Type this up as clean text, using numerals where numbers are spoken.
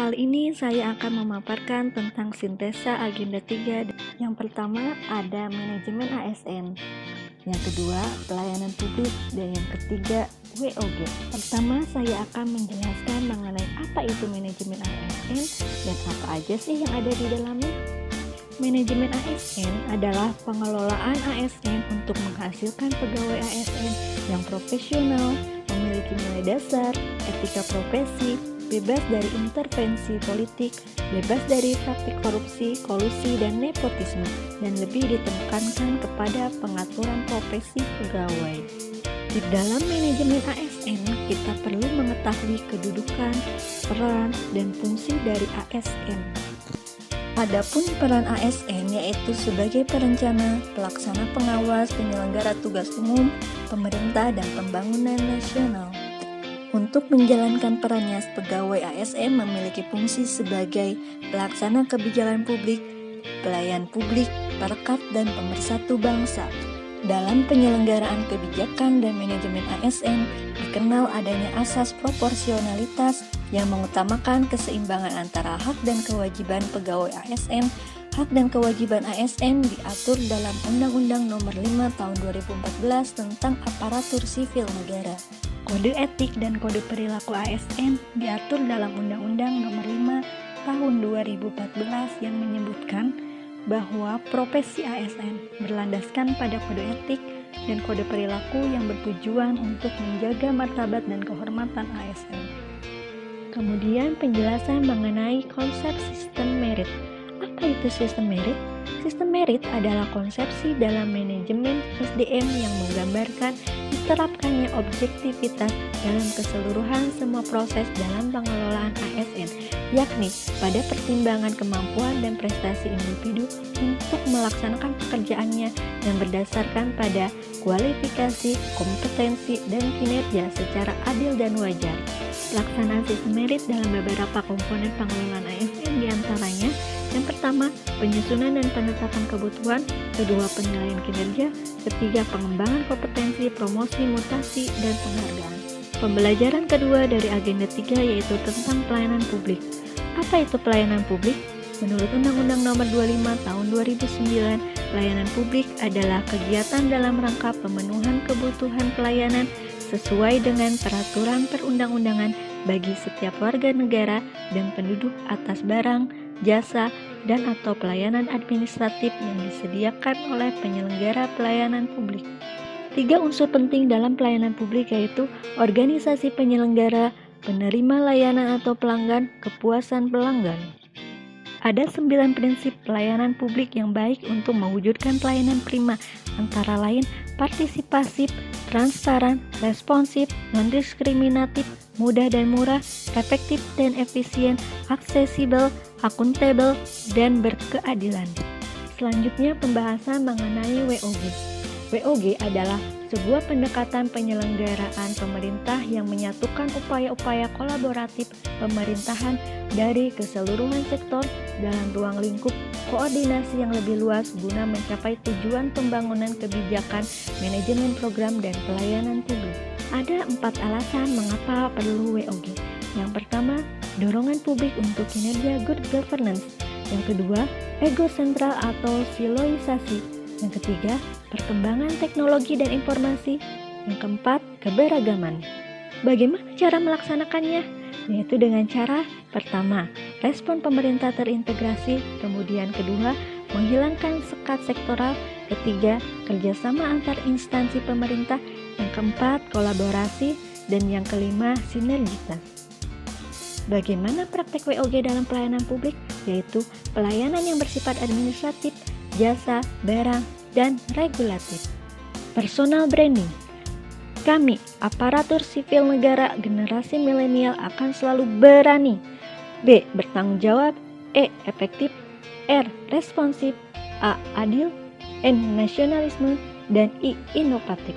Kali ini saya akan memaparkan tentang sintesa agenda 3. Yang pertama ada manajemen ASN, yang kedua pelayanan publik, dan yang ketiga WOG. Pertama saya akan menjelaskan mengenai apa itu manajemen ASN dan apa aja sih yang ada di dalamnya. Manajemen ASN adalah pengelolaan ASN untuk menghasilkan pegawai ASN yang profesional, memiliki nilai dasar, etika profesi, bebas dari intervensi politik, bebas dari praktik korupsi, kolusi, dan nepotisme, dan lebih ditekankan kepada pengaturan profesi pegawai. Di dalam manajemen ASN, kita perlu mengetahui kedudukan, peran, dan fungsi dari ASN. Adapun peran ASN yaitu sebagai perencana, pelaksana, pengawas, penyelenggara tugas umum, pemerintah, dan pembangunan nasional. Untuk menjalankan perannya, pegawai ASN memiliki fungsi sebagai pelaksana kebijakan publik, pelayan publik, perekat, dan pemersatu bangsa. Dalam penyelenggaraan kebijakan dan manajemen ASN, dikenal adanya asas proporsionalitas yang mengutamakan keseimbangan antara hak dan kewajiban pegawai ASN. Hak dan kewajiban ASN diatur dalam Undang-Undang Nomor 5 Tahun 2014 tentang Aparatur Sipil Negara. Kode etik dan kode perilaku ASN diatur dalam Undang-Undang Nomor 5 Tahun 2014 yang menyebutkan bahwa profesi ASN berlandaskan pada kode etik dan kode perilaku yang bertujuan untuk menjaga martabat dan kehormatan ASN. Kemudian penjelasan mengenai konsep sistem merit. Apa itu sistem merit? Sistem merit adalah konsepsi dalam manajemen SDM yang menggambarkan diterapkannya objektivitas dalam keseluruhan semua proses dalam pengelolaan ASN, yakni pada pertimbangan kemampuan dan prestasi individu untuk melaksanakan pekerjaannya yang berdasarkan pada kualifikasi, kompetensi, dan kinerja secara adil dan wajar. Pelaksanaan sistem merit dalam beberapa komponen pengelolaan ASN diantaranya: yang pertama, penyusunan dan penetapan kebutuhan, kedua, penilaian kinerja, ketiga, pengembangan kompetensi, promosi, mutasi, dan penghargaan. Pembelajaran kedua dari agenda 3 yaitu tentang pelayanan publik. Apa itu pelayanan publik? Menurut Undang-Undang Nomor 25 Tahun 2009, pelayanan publik adalah kegiatan dalam rangka pemenuhan kebutuhan pelayanan sesuai dengan peraturan perundang-undangan bagi setiap warga negara dan penduduk atas barang, jasa, dan atau pelayanan administratif yang disediakan oleh penyelenggara pelayanan publik. 3 unsur penting dalam pelayanan publik yaitu organisasi penyelenggara, penerima layanan atau pelanggan, kepuasan pelanggan. Ada 9 prinsip pelayanan publik yang baik untuk mewujudkan pelayanan prima, antara lain partisipasif, transparan, responsif, non-diskriminatif, mudah dan murah, efektif dan efisien, aksesibel, akuntabel, dan berkeadilan. Selanjutnya pembahasan mengenai WOG. WOG adalah sebuah pendekatan penyelenggaraan pemerintah yang menyatukan upaya-upaya kolaboratif pemerintahan dari keseluruhan sektor dalam ruang lingkup koordinasi yang lebih luas guna mencapai tujuan pembangunan kebijakan, manajemen program, dan pelayanan publik. Ada 4 alasan mengapa perlu WOG. Yang pertama, dorongan publik untuk kinerja good governance. Yang kedua, ego sentral atau siloisasi. Yang ketiga, perkembangan teknologi dan informasi. Yang keempat, keberagaman. Bagaimana cara melaksanakannya? Yaitu dengan cara pertama, respon pemerintah terintegrasi, kemudian kedua, menghilangkan sekat sektoral, ketiga, kerjasama antar instansi pemerintah, yang keempat, kolaborasi, dan yang kelima, sinergitas. Bagaimana praktek WOG dalam pelayanan publik? Yaitu pelayanan yang bersifat administratif, jasa, barang, dan regulatif. Personal branding. Kami, aparatur sipil negara generasi milenial akan selalu berani. B. Bertanggung jawab. E. Efektif. R. Responsif. A. Adil. N. Nasionalisme. Dan I. Inovatif.